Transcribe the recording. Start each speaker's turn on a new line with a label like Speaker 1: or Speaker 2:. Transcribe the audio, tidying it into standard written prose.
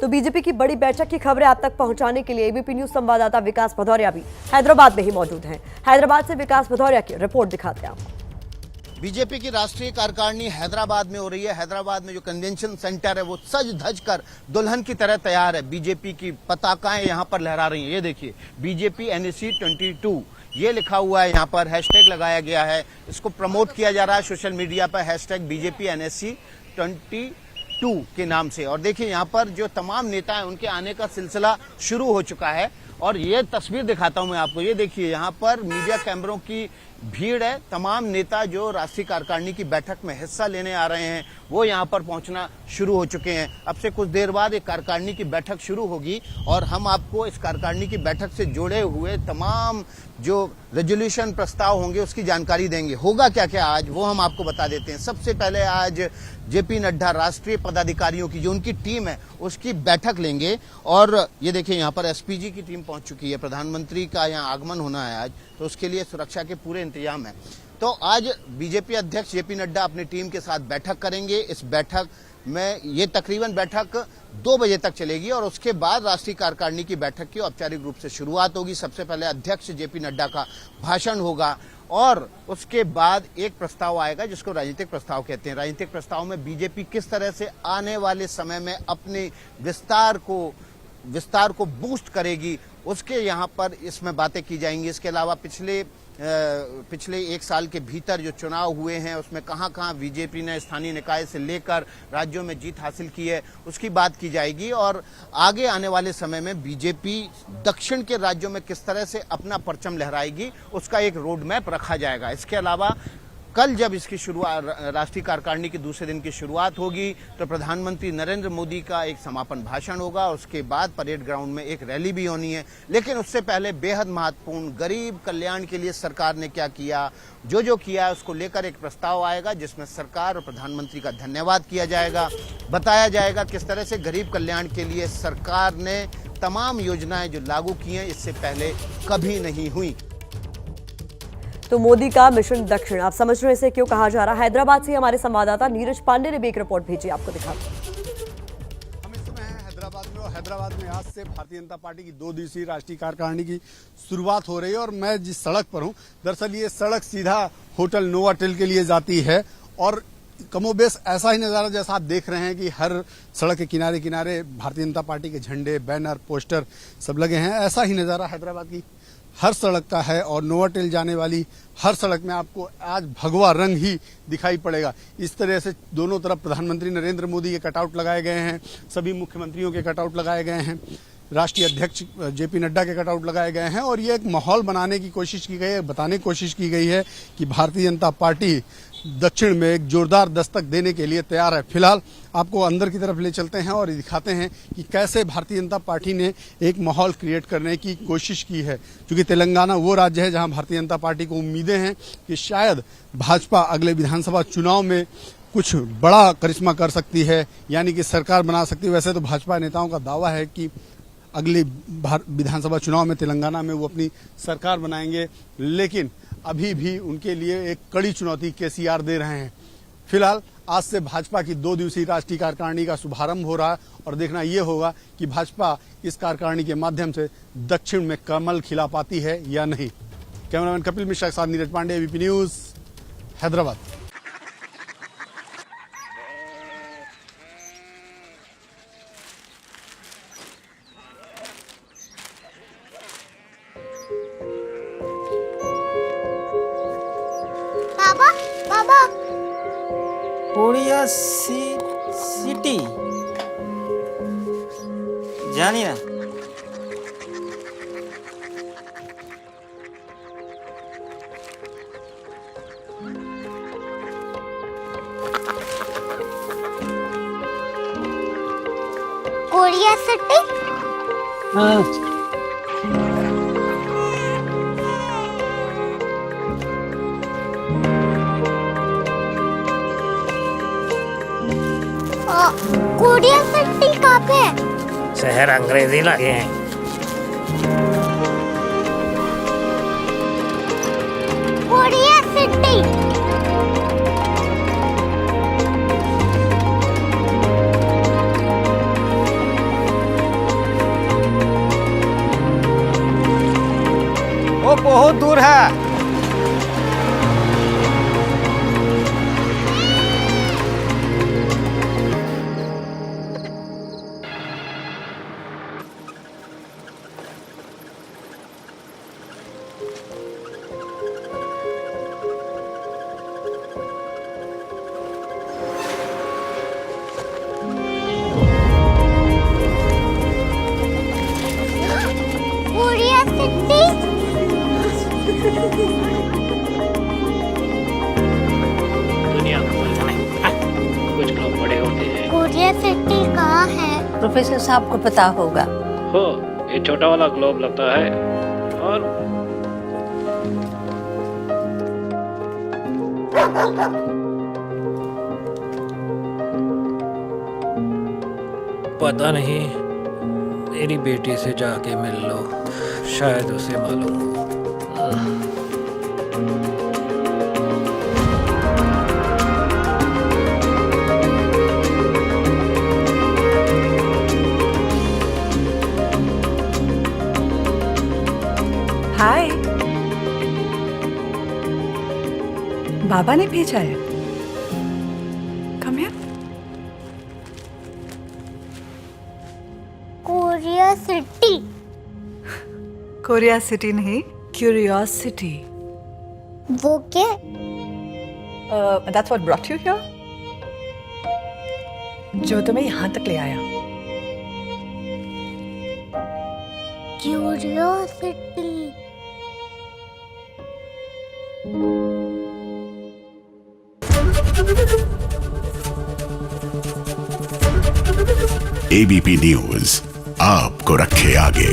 Speaker 1: तो बीजेपी की बड़ी बैठक की खबरें आप तक पहुंचाने के लिए एबीपी न्यूज संवाददाता विकास भदौरिया भी हैदराबाद में ही मौजूद हैं। हैदराबाद से विकास भदौरिया की रिपोर्ट दिखाते हैं आपको।
Speaker 2: बीजेपी की राष्ट्रीय कार्यकारिणी हैदराबाद में हो रही है। हैदराबाद में जो कन्वेंशन सेंटर है वो सज धज कर दुल्हन की तरह तैयार है। बीजेपी की पताकाएं यहाँ पर लहरा रही हैं। ये देखिए, बीजेपी NSC 22 ये लिखा हुआ है, यहाँ पर हैशटैग लगाया गया है। इसको प्रमोट किया जा रहा है सोशल मीडिया पर, हैशटैग बीजेपी NSC 22 के नाम से। और देखिए, यहाँ पर जो तमाम नेता हैं उनके आने का सिलसिला शुरू हो चुका है। और ये तस्वीर दिखाता हूं मैं आपको। ये देखिए, यहाँ पर मीडिया कैमरों की भीड़ है। तमाम नेता जो राष्ट्रीय कार्यकारिणी की बैठक में हिस्सा लेने आ रहे हैं वो यहाँ पर पहुंचना शुरू हो चुके हैं। अब से कुछ देर बाद एक कार्यकारिणी की बैठक शुरू होगी और हम आपको इस कार्यकारिणी की बैठक से जुड़े हुए तमाम जो रेजोल्यूशन प्रस्ताव होंगे उसकी जानकारी देंगे। होगा क्या क्या आज वो हम आपको बता देते हैं। सबसे पहले आज JP नड्डा राष्ट्रीय पदाधिकारियों की जो उनकी टीम है उसकी बैठक लेंगे। और ये देखिए, यहाँ पर SPG की टीम पहुंच चुकी है। प्रधानमंत्री का यहाँ आगमन होना है आज, तो उसके लिए सुरक्षा के पूरे इंतजाम है। तो आज बीजेपी अध्यक्ष JP नड्डा अपनी टीम के साथ बैठक करेंगे। इस बैठक में ये तकरीबन बैठक 2 बजे तक चलेगी और उसके बाद राष्ट्रीय कार्यकारिणी की बैठक की औपचारिक रूप से शुरुआत होगी। सबसे पहले अध्यक्ष JP नड्डा का भाषण होगा और उसके बाद एक प्रस्ताव आएगा जिसको राजनीतिक प्रस्ताव कहते हैं। राजनीतिक प्रस्ताव में बीजेपी किस तरह से आने वाले समय में अपने विस्तार को बूस्ट करेगी उसके यहाँ पर इसमें बातें की जाएंगी। इसके अलावा पिछले 1 साल के भीतर जो चुनाव हुए हैं उसमें कहां बीजेपी ने स्थानीय निकाय से लेकर राज्यों में जीत हासिल की है उसकी बात की जाएगी। और आगे आने वाले समय में बीजेपी दक्षिण के राज्यों में किस तरह से अपना परचम लहराएगी उसका एक रोड मैप रखा जाएगा। इसके अलावा कल जब इसकी शुरुआत राष्ट्रीय कार्यकारिणी के दूसरे दिन की शुरुआत होगी तो प्रधानमंत्री नरेंद्र मोदी का एक समापन भाषण होगा। उसके बाद परेड ग्राउंड में एक रैली भी होनी है। लेकिन उससे पहले बेहद महत्वपूर्ण गरीब कल्याण के लिए सरकार ने क्या किया, जो किया उसको लेकर एक प्रस्ताव आएगा जिसमें सरकार और प्रधानमंत्री का धन्यवाद किया जाएगा। बताया जाएगा किस तरह से गरीब कल्याण के लिए सरकार ने तमाम योजनाएं जो लागू की हैं इससे पहले कभी नहीं हुई।
Speaker 1: तो मोदी का मिशन दक्षिण, आप समझ रहे हैं इसे क्यों कहा जा रहा है। हैदराबाद से हमारे संवाददाता नीरज पांडे ने भी एक रिपोर्ट भेजी, आपको दिखाते हैं।
Speaker 3: हम इस समय हैं हैदराबाद में और हैदराबाद में आज से भारतीय जनता पार्टी की 2 दिवसीय राष्ट्रीय कार्यकारिणी की शुरुआत हो रही है। और मैं जिस सड़क पर हूँ, दरअसल ये सड़क सीधा होटल नोवाटेल के लिए जाती है और कमोबेश ऐसा ही नजारा जैसा आप देख रहे हैं कि हर सड़क के किनारे किनारे भारतीय जनता पार्टी के झंडे, बैनर, पोस्टर सब लगे हैं। ऐसा ही नजारा हैदराबाद की हर सड़क का है और नोवाटेल जाने वाली हर सड़क में आपको आज भगवा रंग ही दिखाई पड़ेगा। इस तरह से दोनों तरफ प्रधानमंत्री नरेंद्र मोदी के कटआउट लगाए गए हैं, सभी मुख्यमंत्रियों के कटआउट लगाए गए हैं, राष्ट्रीय अध्यक्ष JP नड्डा के कटआउट लगाए गए हैं। और ये एक माहौल बनाने की कोशिश की गई है, बताने की कोशिश की गई है कि भारतीय जनता पार्टी दक्षिण में एक जोरदार दस्तक देने के लिए तैयार है। फिलहाल आपको अंदर की तरफ ले चलते हैं और दिखाते हैं कि कैसे भारतीय जनता पार्टी ने एक माहौल क्रिएट करने की कोशिश की है। क्योंकि तेलंगाना वो राज्य है जहां भारतीय जनता पार्टी को उम्मीदें हैं कि शायद भाजपा अगले विधानसभा चुनाव में कुछ बड़ा करिश्मा कर सकती है, यानी कि सरकार बना सकती है। वैसे तो भाजपा नेताओं का दावा है कि अगले विधानसभा चुनाव में तेलंगाना में वो अपनी सरकार बनाएंगे, लेकिन अभी भी उनके लिए एक कड़ी चुनौती KCR दे रहे हैं। फिलहाल आज से भाजपा की 2 दिवसीय राष्ट्रीय कार्यकारिणी का शुभारंभ हो रहा है और देखना ये होगा कि भाजपा इस कार्यकारिणी के माध्यम से दक्षिण में कमल खिला पाती है या नहीं। कैमरामैन कपिल मिश्रा के साथ Neeraj Pandey, ABP news, Hyderabad.
Speaker 4: Korea city जानी ना
Speaker 5: कोरिया सिटी।
Speaker 4: हाँ
Speaker 5: कोरिया सिटी कहाँ पे है?
Speaker 4: शहर अंग्रेजी लगे हैं।
Speaker 5: Korea city.
Speaker 4: बहुत दूर है।
Speaker 5: कोरिया सिटी
Speaker 6: दुनिया को बोलना नहीं, कुछ लोग बड़े होते हैं।
Speaker 5: कोरिया सिटी कहाँ है?
Speaker 7: प्रोफेसर साहब को पता होगा।
Speaker 6: हो, ये छोटा वाला ग्लोब लगता है और पता नहीं, मेरी बेटी से जाके मिल लो, शायद उसे मालूम हो।
Speaker 8: हाय, बाबा ने भेजा है। Come here.
Speaker 5: Korea city.
Speaker 8: Korea city नहीं, क्यूरियोसिटी।
Speaker 5: वो क्या?
Speaker 8: That's what brought you here? जो तुम्हें यहाँ तक ले आया।
Speaker 5: क्यूरियोसिटी।
Speaker 9: एबीपी न्यूज आपको रखे आगे।